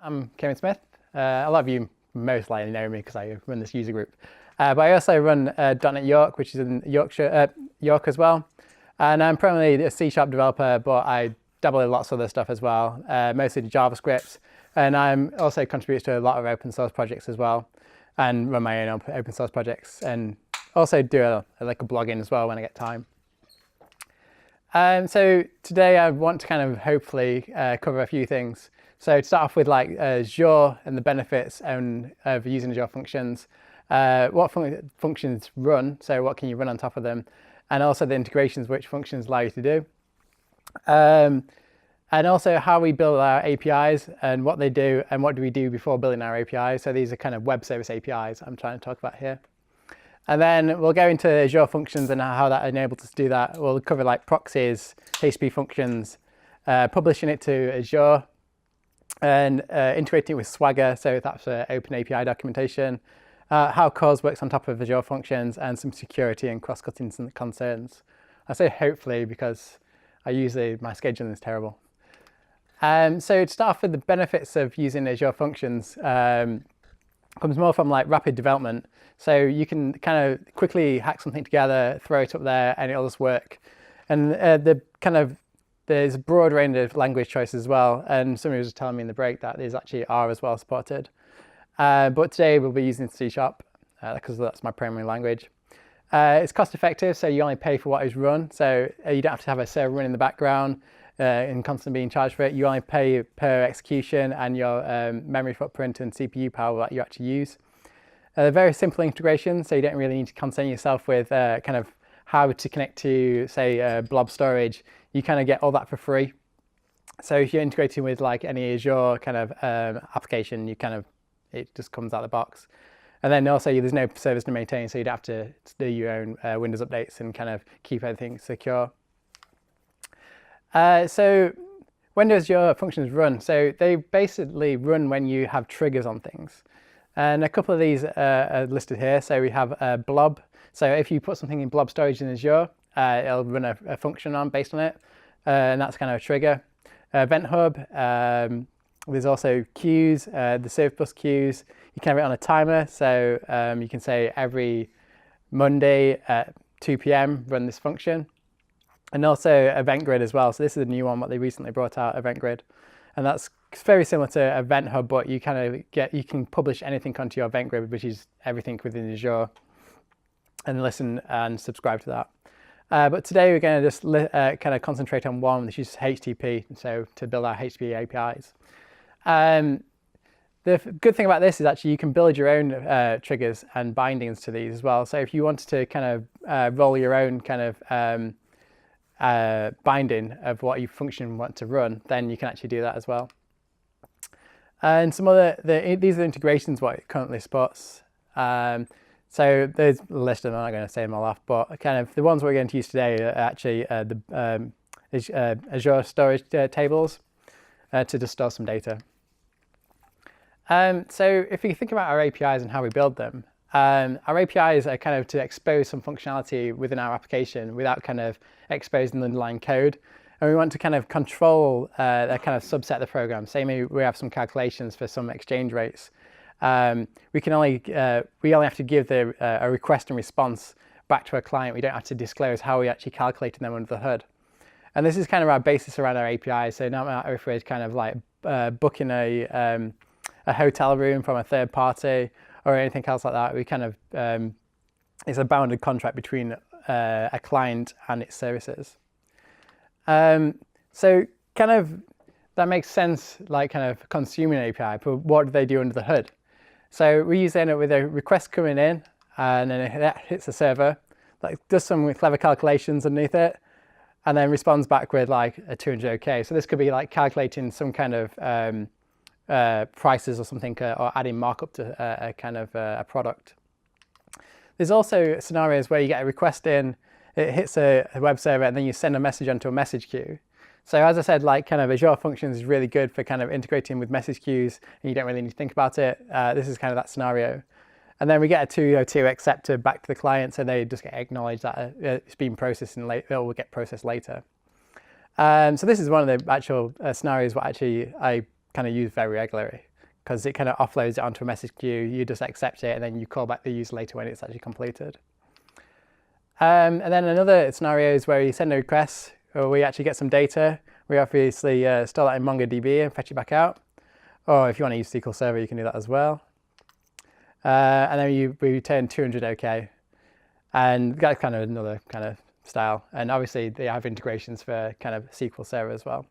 I'm Kevin Smith. A lot of you most likely know me because I run this user group. But I also run dotnetYork, which is in York as well. And I'm primarily a C# developer, but I dabble in lots of other stuff as well, mostly JavaScript. And I'm also contribute to a lot of open source projects as well, and run my own open source projects, and also do a blogging as well when I get time. So today I want to kind of hopefully cover a few things. So to start off with Azure and the benefits of using Azure Functions, what functions run, so what can you run on top of them, and also the integrations which functions allow you to do. And also how we build our APIs and what they do and what do we do before building our APIs. So these are kind of web service APIs I'm trying to talk about here. And then we'll go into Azure Functions and how that enables us to do that. We'll cover like proxies, HTTP functions, publishing it to Azure, and integrating it with Swagger, so that's open API documentation, how CORS works on top of Azure Functions, and some security and cross-cutting concerns. I say hopefully because my scheduling is terrible. So to start off with, the benefits of using Azure Functions comes more from rapid development. So you can kind of quickly hack something together, throw it up there, and it'll just work. And there's a broad range of language choices as well. And somebody was telling me in the break that there's actually R as well supported. But today we'll be using C# because that's my primary language. It's cost effective, so you only pay for what is run. So you don't have to have a server running in the background and constantly being charged for it. You only pay per execution and your memory footprint and CPU power that you actually use. Very simple integration, so you don't really need to concern yourself with kind of how to connect to, say, blob storage. You kind of get all that for free. So if you're integrating with any Azure kind of application, it just comes out of the box. And then also there's no servers to maintain, so you don't have to do your own Windows updates and kind of keep everything secure. So when does your functions run? So they basically run when you have triggers on things. And a couple of these are listed here. So we have blob. So if you put something in blob storage in Azure, it'll run a function based on it. And that's kind of a trigger. Event Hub. There's also queues, the Serve Plus queues. You can have it on a timer. So you can say every Monday at 2 p.m. run this function. And also Event Grid as well. So this is a new one, what they recently brought out, Event Grid. And that's very similar to Event Hub, but you you can publish anything onto your Event Grid, which is everything within Azure, and listen and subscribe to that. But today we're going to just kind of concentrate on one, which is HTTP, so to build our HTTP APIs. The good thing about this is actually you can build your own triggers and bindings to these as well. So if you wanted to kind of roll your own kind of binding of what you function want to run, then you can actually do that as well. And some other, these are integrations what it currently supports. So there's a list of them, I'm not going to say them all off, but kind of the ones we're going to use today are actually the Azure storage tables to just store some data. So if you think about our APIs and how we build them, our APIs are kind of to expose some functionality within our application without kind of exposing the underlying code. And we want to kind of control a kind of subset of the program. Say maybe we have some calculations for some exchange rates. We only have to give a request and response back to a client. We don't have to disclose how we actually calculated them under the hood. And this is kind of our basis around our API. So no matter if we're kind of booking a hotel room from a third party or anything else like that, we kind of it's a bounded contract between a client and its services. So kind of that makes sense, kind of consuming an API, but what do they do under the hood? So we use it with a request coming in, and then that hits the server, does some clever calculations underneath it, and then responds back with a 200 OK. So this could be calculating some kind of prices or something, or adding markup to a kind of a product. There's also scenarios where you get a request in, it hits a web server, and then you send a message onto a message queue. So as I said, kind of Azure Functions is really good for kind of integrating with message queues, and you don't really need to think about it. This is kind of that scenario. And then we get a 202 acceptor back to the client, so they just get acknowledged that it's been processed and it will get processed later. So this is one of the actual scenarios what actually I kind of use very regularly. because it kind of offloads it onto a message queue. You just accept it, and then you call back the user later when it's actually completed. And then another scenario is where you send a request, or we actually get some data. We obviously store that in MongoDB and fetch it back out. Or if you want to use SQL Server, you can do that as well. And then we return 200 OK. And that's kind of another kind of style. And obviously, they have integrations for kind of SQL Server as well.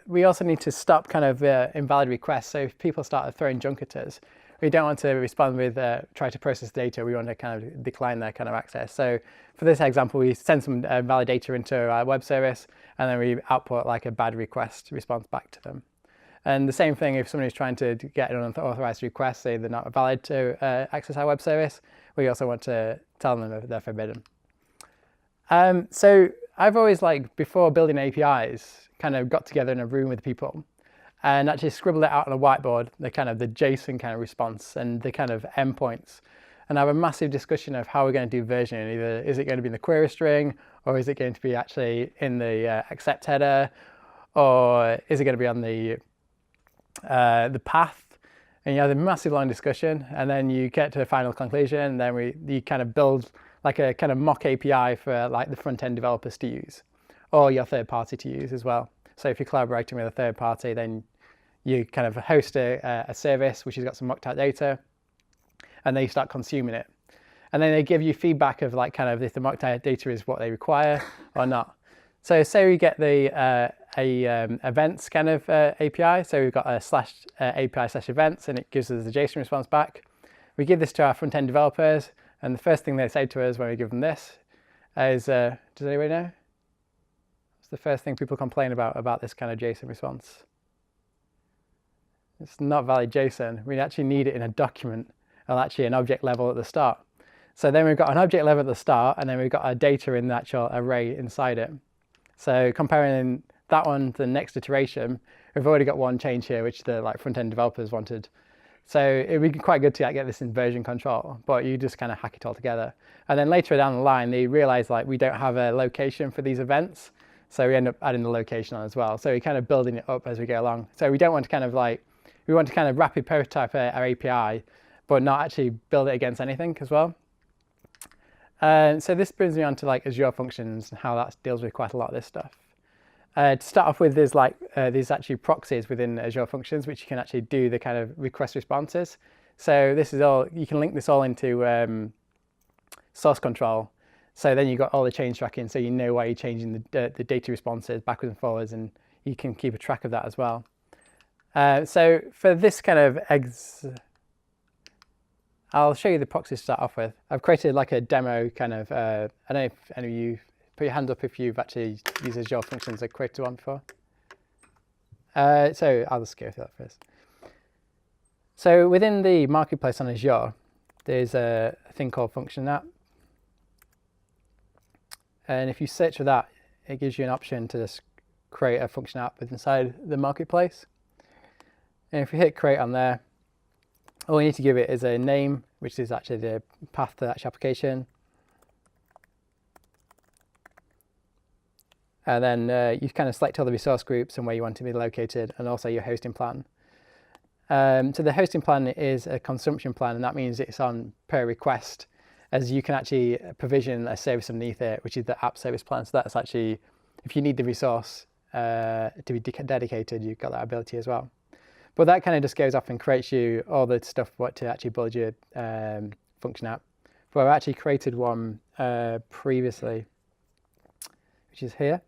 We also need to stop kind of invalid requests. So if people start throwing junk at us, we don't want to respond with try to process data. We want to kind of decline their kind of access. So for this example, we send some valid data into our web service, and then we output like a bad request response back to them. And the same thing if somebody's trying to get an unauthorized request, say they're not valid to access our web service, we also want to tell them that they're forbidden. So I've always, like, before building APIs, kind of got together in a room with people and actually scribbled it out on a whiteboard, the JSON kind of response and the kind of endpoints, and have a massive discussion of how we're going to do versioning. Either is it going to be in the query string, or is it going to be actually in the accept header, or is it going to be on the path? And you have a massive long discussion, and then you get to a final conclusion, and then you kind of build like a kind of mock API for like the front-end developers to use, or your third party to use as well. So if you're collaborating with a third party, then you kind of host a service which has got some mocked out data, and then you start consuming it. And then they give you feedback of like kind of if the mocked out data is what they require or not. So say we get the events kind of API. So we've got a /API/events, and it gives us a JSON response back. We give this to our front-end developers, and the first thing they say to us when we give them this is, does anybody know? What's the first thing people complain about this kind of JSON response? It's not valid JSON. We actually need it in a document, or actually an object level at the start. So then we've got an object level at the start, and then we've got our data in the actual array inside it. So comparing that one to the next iteration, we've already got one change here, which the front-end developers wanted. So it would be quite good to get this in version control, but you just kind of hack it all together. And then later down the line, they realize we don't have a location for these events, so we end up adding the location on as well. So we're kind of building it up as we go along. So we don't want to we want to kind of rapid prototype our API, but not actually build it against anything as well. So this brings me on to Azure Functions and how that deals with quite a lot of this stuff. To start off with, there's actually proxies within Azure Functions, which you can actually do the kind of request responses. So this is all, you can link this all into source control. So then you've got all the change tracking, so you know why you're changing the data responses backwards and forwards, and you can keep a track of that as well. So for this kind of I'll show you the proxy to start off with. I've created like a demo kind of, I don't know if any of you, put your hand up if you've actually used Azure Functions or created one before. So I'll just go through that first. So within the marketplace on Azure, there's a thing called Function App. And if you search for that, it gives you an option to just create a function app inside the marketplace. And if you hit create on there, all you need to give it is a name, which is actually the path to the actual application. And then you kind of select all the resource groups and where you want to be located, and also your hosting plan. So the hosting plan is a consumption plan, and that means it's on per request, as you can actually provision a service underneath it, which is the app service plan. So that's actually, if you need the resource to be dedicated, you've got that ability as well. But that kind of just goes off and creates you all the stuff what to actually build your function app. But I've actually created one previously, which is here,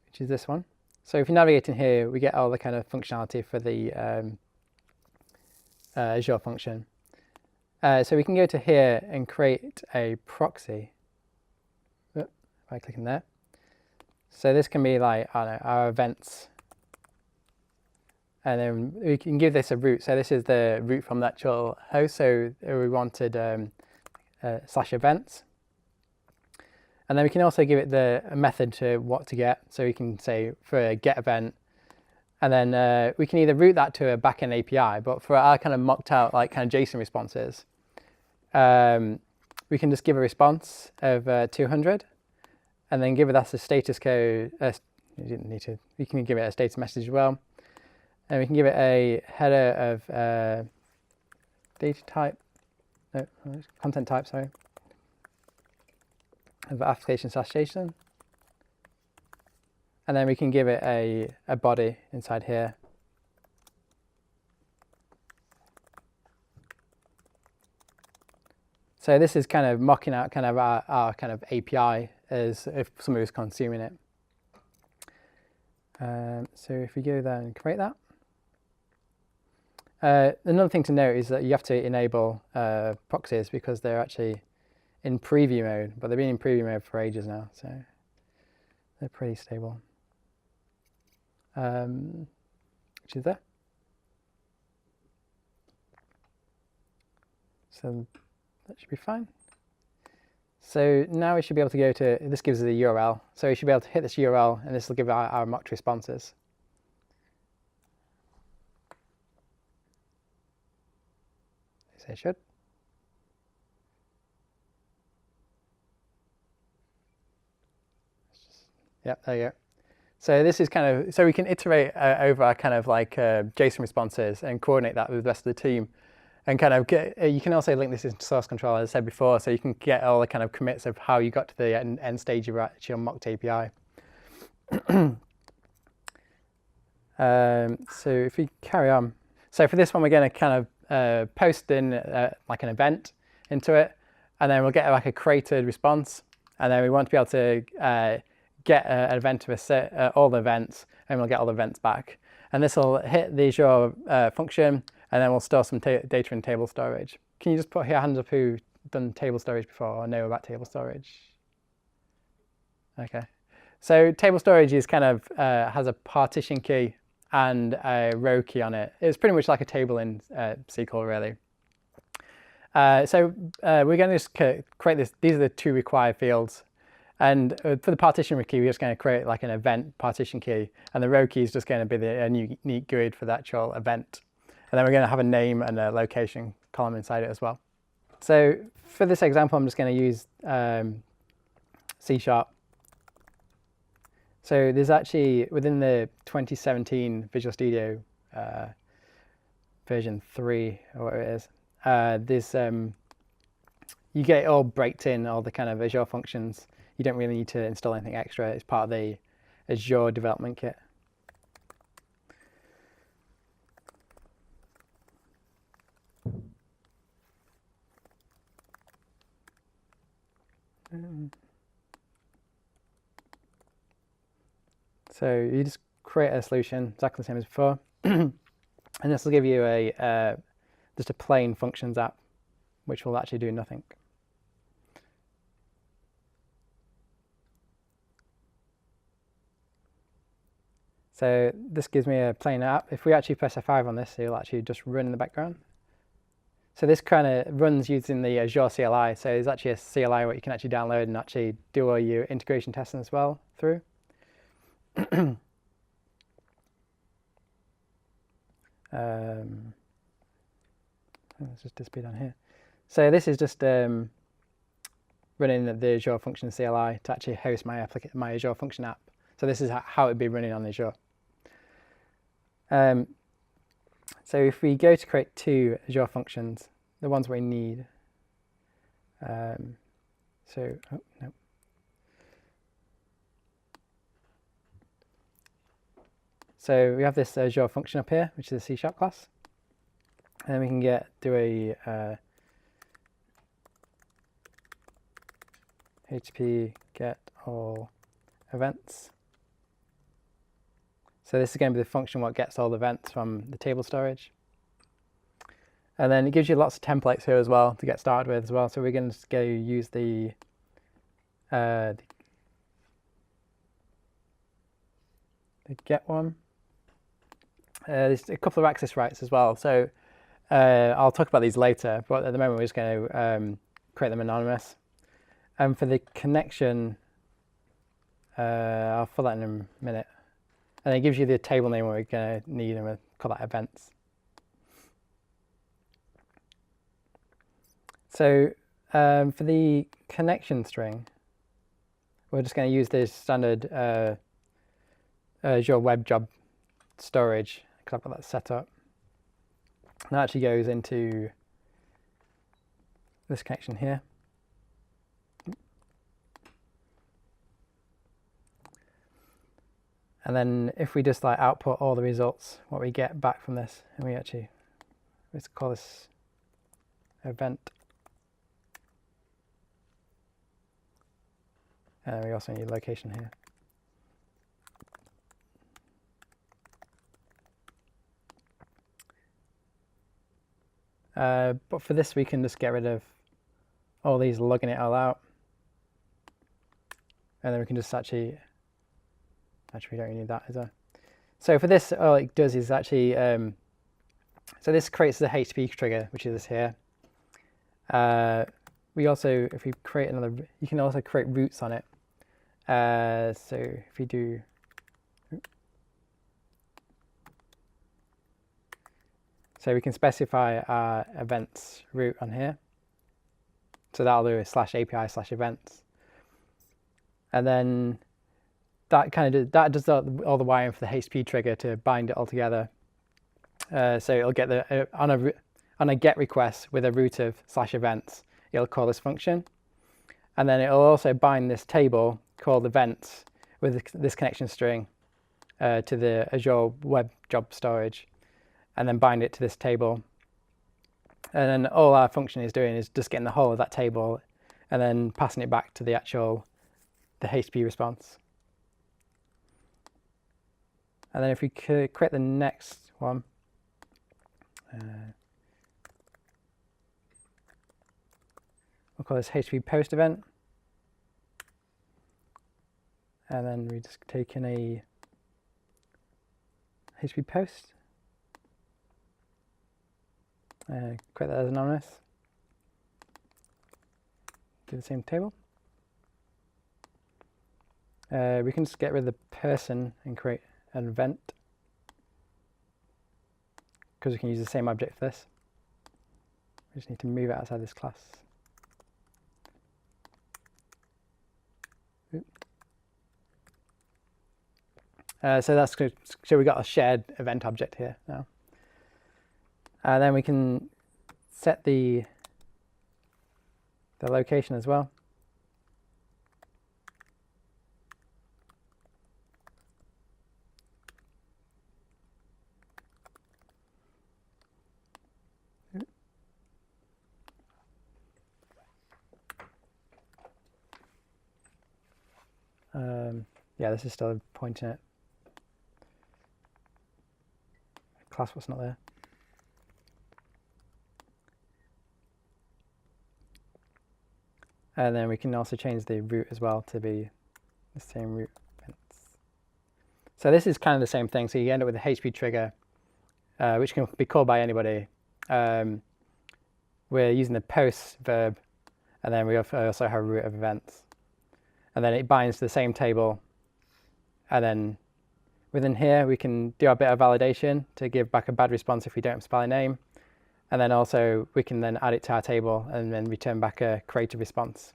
which is this one. So if you navigate in here, we get all the kind of functionality for the Azure function. So we can go to here and create a proxy by clicking there. So this can be like, I don't know, our events. And then we can give this a route. So this is the route from the actual host. So we wanted /events. And then we can also give it a method to what to get. So we can say for a get event. And then we can either route that to a backend API, but for our kind of mocked out kind of JSON responses, we can just give a response of 200. and then give it us a status code. You didn't need to. You can give it a status message as well, and we can give it a header of data type, no, content type, sorry, of application/JSON, and then we can give it a body inside here. So this is kind of mocking out kind of our kind of API as if somebody was consuming it. So if we go there and create that. Another thing to note is that you have to enable proxies because they're actually in preview mode, but they've been in preview mode for ages now, so they're pretty stable. Which is there. So that should be fine. So now we should be able to go to, this gives us a URL. So we should be able to hit this URL and this will give our mocked responses. So it should. Yep, there you go. So this is kind of, so we can iterate over our kind of like JSON responses and coordinate that with the rest of the team. And kind of get, you can also link this into source control, as I said before, so you can get all the kind of commits of how you got to the end stage of your mocked API. So if we carry on, so for this one, we're going to kind of post in like an event into it, and then we'll get like a created response, and then we want to be able to get an event of all the events, and we'll get all the events back. And this will hit the Azure function, and then we'll store some data in table storage. Can you just put your hands up who've done table storage before or know about table storage? Okay. So table storage is kind of has a partition key and a row key on it. It's pretty much like a table in SQL, really. So we're going to just create this. These are the two required fields. And for the partition key, we're just going to create like an event partition key. And the row key is just going to be a unique GUID for the actual event. And then we're going to have a name and a location column inside it as well. So for this example, I'm just going to use C#. So there's actually, within the 2017 Visual Studio version 3, or whatever it is, there's, you get it all baked in, all the kind of Azure functions. You don't really need to install anything extra. It's part of the Azure development kit. So you just create a solution exactly the same as before, and this will give you a just a plain functions app, which will actually do nothing. So this gives me a plain app. If we actually press F5 on this, it'll actually just run in the background. So this kind of runs using the Azure CLI. So there's actually a CLI where you can actually download and actually do all your integration testing as well through. Let's just disappear down here. So this is just running the Azure Functions CLI to actually host my Azure Function app. So this is how it would be running on Azure. So if we go to create two Azure functions, the ones we need. Oh, no. So we have this Azure function up here, which is a C# class. And then we can do a HTTP get all events. So this is going to be the function what gets all the events from the table storage. And then it gives you lots of templates here as well to get started with as well. So we're going to go use the get one. There's a couple of access rights as well. So I'll talk about these later, but at the moment we're just going to create them anonymous. And for the connection, I'll fill that in a minute. And it gives you the table name we're going to need, and we'll call that events. So for the connection string, we're just going to use this standard Azure Web Job storage because I've got that set up. And that actually goes into this connection here. And then if we just like output all the results, what we get back from this, and let's call this event. And we also need location here. But for this, we can just get rid of all these logging it all out. And then we can just actually we don't really need that, is there? So for this, all it does is actually, so this creates the HTTP trigger, which is this here. We also, if we create another, you can also create routes on it. So if we do, so we can specify our events route on here. So that'll do a /API/events. And then that does all the wiring for the HTTP trigger to bind it all together. So it'll get the on a GET request with a root of /events, it'll call this function, and then it'll also bind this table called events with this connection string to the Azure Web Job storage, and then bind it to this table. And then all our function is doing is just getting the whole of that table and then passing it back to the HTTP response. And then if we create the next one, we'll call this HTTP post event. And then we just take in a HTTP post. Create that as anonymous. Do the same table. We can just get rid of the person and create an event, because we can use the same object for this. We just need to move it outside this class. So that's good. So we got a shared event object here now. Then we can set the location as well. Yeah, this is still pointing at class what's not there. And then we can also change the route as well to be the same route events. So this is kind of the same thing. So you end up with a HTTP trigger, which can be called by anybody. We're using the post verb, and then we also have a route of events. And then it binds to the same table. And then within here, we can do a bit of validation to give back a bad response if we don't spell a name. And then also we can then add it to our table and then return back a created response.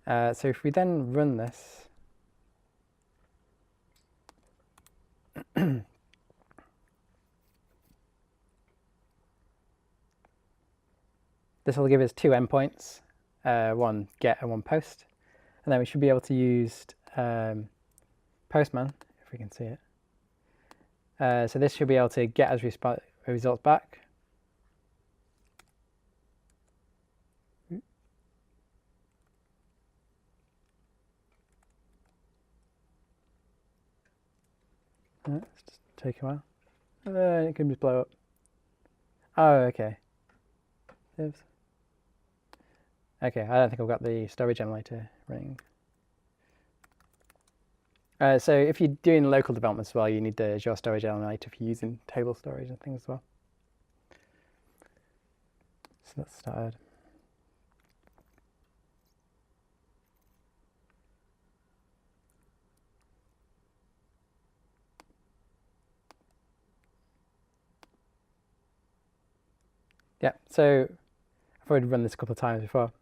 So if we then run this, this will give us two endpoints, one get and one post. And then we should be able to use Postman, if we can see it. So this should be able to get us results back. Let's just take a while. It can just blow up. Oh, okay. Oops. Okay, I don't think I've got the storage emulator running. So if you're doing local development as well, you need the Azure Storage emulator if you're using table storage and things as well. So that's started. Yeah, so I've already run this a couple of times before.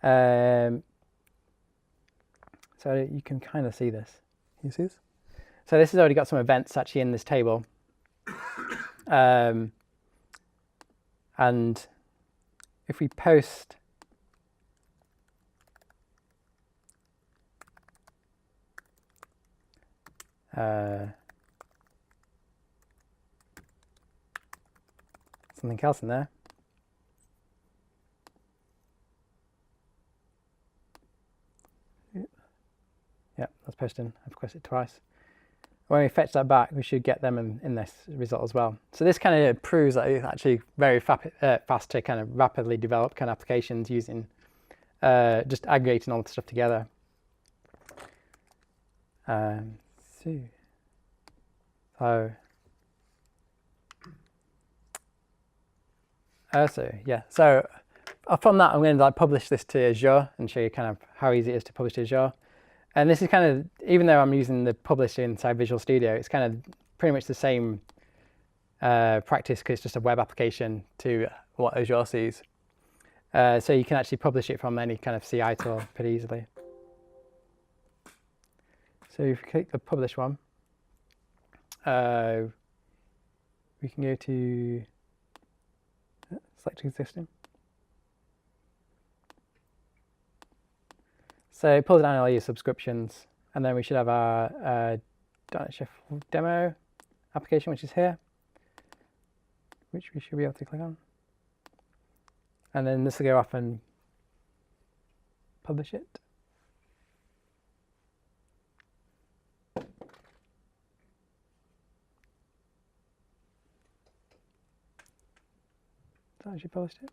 So you can kind of see this. Can you see this? So this has already got some events actually in this table. And if we post something else in there, yeah, that's posted. I've requested it twice. When we fetch that back, we should get them in this result as well. So this kind of proves that it's actually very fast to kind of rapidly develop kind of applications using just aggregating all the stuff together. So from that, I'm going to like publish this to Azure and show you kind of how easy it is to publish to Azure. And this is kind of, even though I'm using the publish inside Visual Studio, it's kind of pretty much the same practice because it's just a web application to what Azure sees. So you can actually publish it from any kind of CI tool pretty easily. So if you click the publish one, we can go to select existing. So pull down all your subscriptions, and then we should have our dotnetSheff demo application, which is here, which we should be able to click on. And then this will go off and publish it. So I should publish it.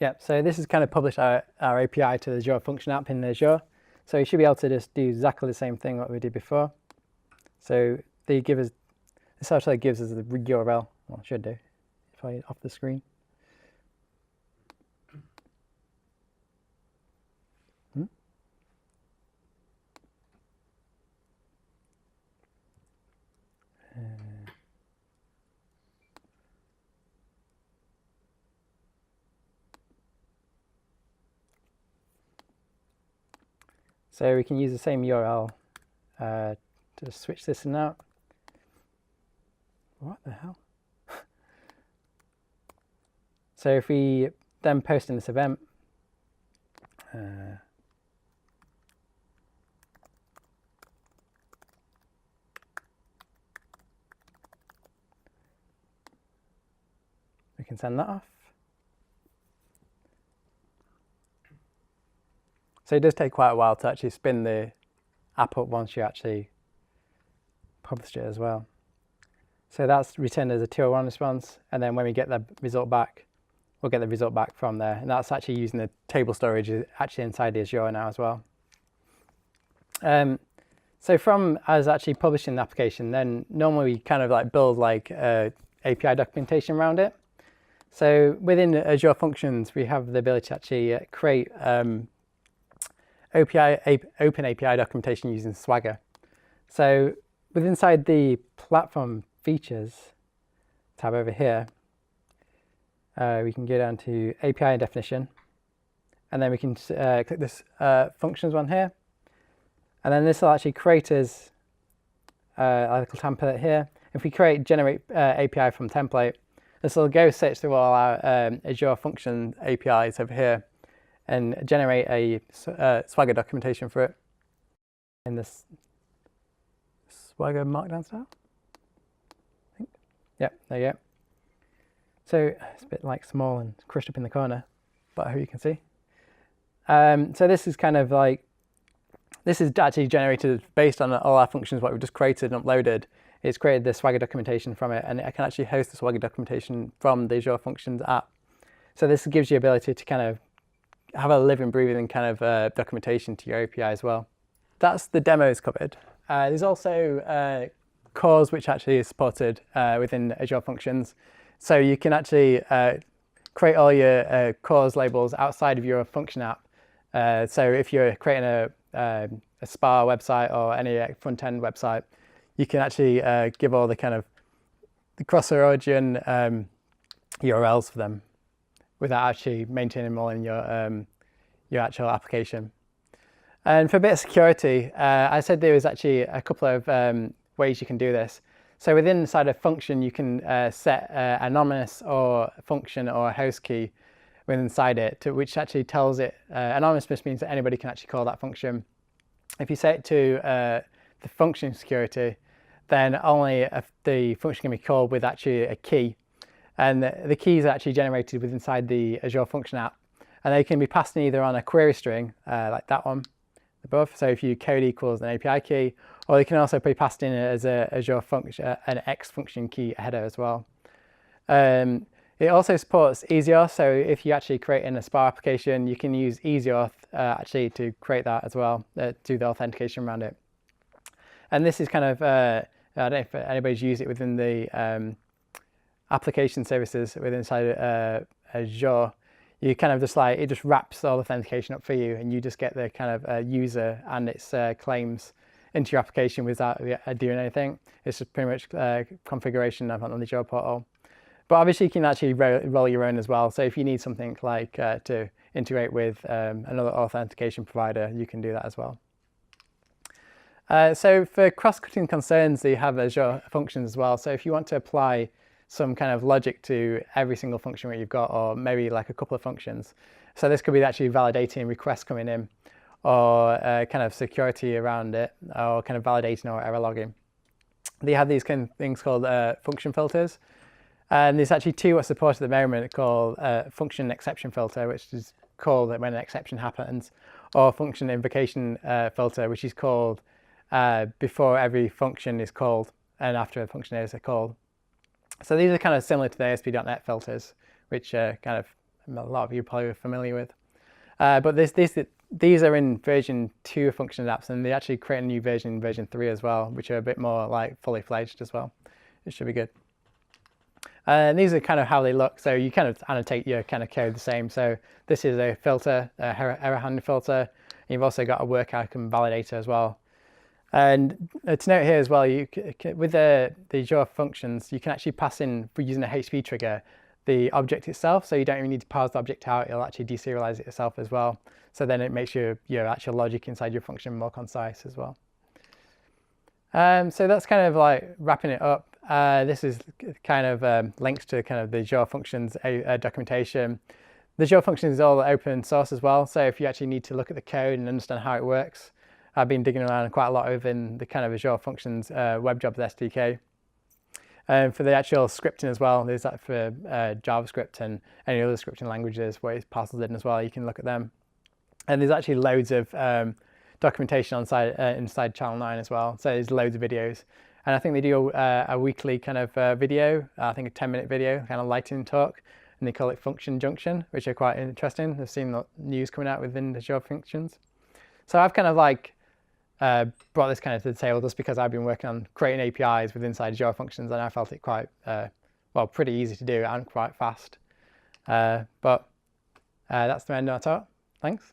Yeah, so this is kind of published our API to the Azure Function app in Azure. So you should be able to just do exactly the same thing what we did before. So they give us, this actually gives us the URL. Well, it should do if I off the screen. So we can use the same URL to switch this and out. What the hell? So if we then post in this event, we can send that off. So it does take quite a while to actually spin the app up once you actually publish it as well. So that's returned as a tier 1 response, and then when we get the result back, we'll get the result back from there. And that's actually using the table storage actually inside the Azure now as well. So from us actually publishing the application, then normally we kind of like build like API documentation around it. So within Azure Functions, we have the ability to actually create open API documentation using Swagger. So inside the platform features tab over here, we can go down to API definition, and then we can click this functions one here, and then this will actually create us a little template here. If we generate API from template, this will go search through all our Azure Function APIs over here and generate a Swagger documentation for it in this Swagger markdown style. I think. Yep, there you go. So it's a bit like small and crushed up in the corner, but I hope you can see. So this is kind of like, this is actually generated based on all our functions, what we've just created and uploaded. It's created the Swagger documentation from it, and I can actually host the Swagger documentation from the Azure Functions app. So this gives you the ability to kind of have a living, breathing kind of documentation to your API as well. That's the demos covered. There's also cores which actually is supported within Azure Functions. So you can actually create all your cores labels outside of your function app. So if you're creating a spa website or any front-end website, you can actually give all the kind of the cross-origin URLs for them without actually maintaining them all in your actual application. And for a bit of security, I said there was actually a couple of ways you can do this. So within inside a function, you can set anonymous or function or a host key inside it, which actually tells it, anonymous just means that anybody can actually call that function. If you set it to the function security, then only the function can be called with actually a key. And the keys are actually generated with inside the Azure Function app. And they can be passed in either on a query string, like that one above. So if you code equals an API key, or they can also be passed in as a Azure function, an X function key header as well. It also supports EasyAuth, so if you actually create in a spa application, you can use EasyAuth actually to create that as well, do the authentication around it. And this is kind of, I don't know if anybody's used it within the application services within inside Azure. You kind of just like, it just wraps all the authentication up for you, and you just get the kind of user and its claims into your application without doing anything. It's just pretty much configuration on the Azure portal. But obviously you can actually roll your own as well. So if you need something like to integrate with another authentication provider, you can do that as well. So for cross-cutting concerns, you have Azure Functions as well. So if you want to apply some kind of logic to every single function that you've got, or maybe like a couple of functions. So this could be actually validating requests coming in, or kind of security around it, or kind of validating or error logging. They have these kind of things called function filters. And there's actually two are supported at the moment called function exception filter, which is called when an exception happens, or function invocation filter, which is called before every function is called and after a function is called. So these are kind of similar to the ASP.NET filters, which kind of a lot of you probably are familiar with. But these are in version 2 of function apps, and they actually create a new version, version 3 as well, which are a bit more like fully fledged as well. It should be good. And these are kind of how they look. So you kind of annotate your kind of code the same. So this is a filter, a error handling filter. And you've also got a work outcome validator as well. And to note here as well, with the Azure Functions, you can actually pass in, for using a HTTP trigger, the object itself. So you don't even need to parse the object out. It'll actually deserialize it itself as well. So then it makes your actual logic inside your function more concise as well. So that's kind of like wrapping it up. This is kind of links to kind of the Azure Functions documentation. The Azure Functions is all open source as well. So if you actually need to look at the code and understand how it works, I've been digging around quite a lot within the kind of Azure Functions WebJobs SDK. For the actual scripting as well, there's that for JavaScript and any other scripting languages where it's parcels in as well. You can look at them. And there's actually loads of documentation inside Channel 9 as well. So there's loads of videos. And I think they do a weekly kind of video, I think a 10-minute video, kind of lightning talk, and they call it Function Junction, which are quite interesting. I've seen the news coming out within Azure Functions. So I've kind of like brought this kind of to the table just because I've been working on creating APIs with inside Azure Functions, and I felt it quite, well, pretty easy to do and quite fast. But that's the end of our talk. Thanks.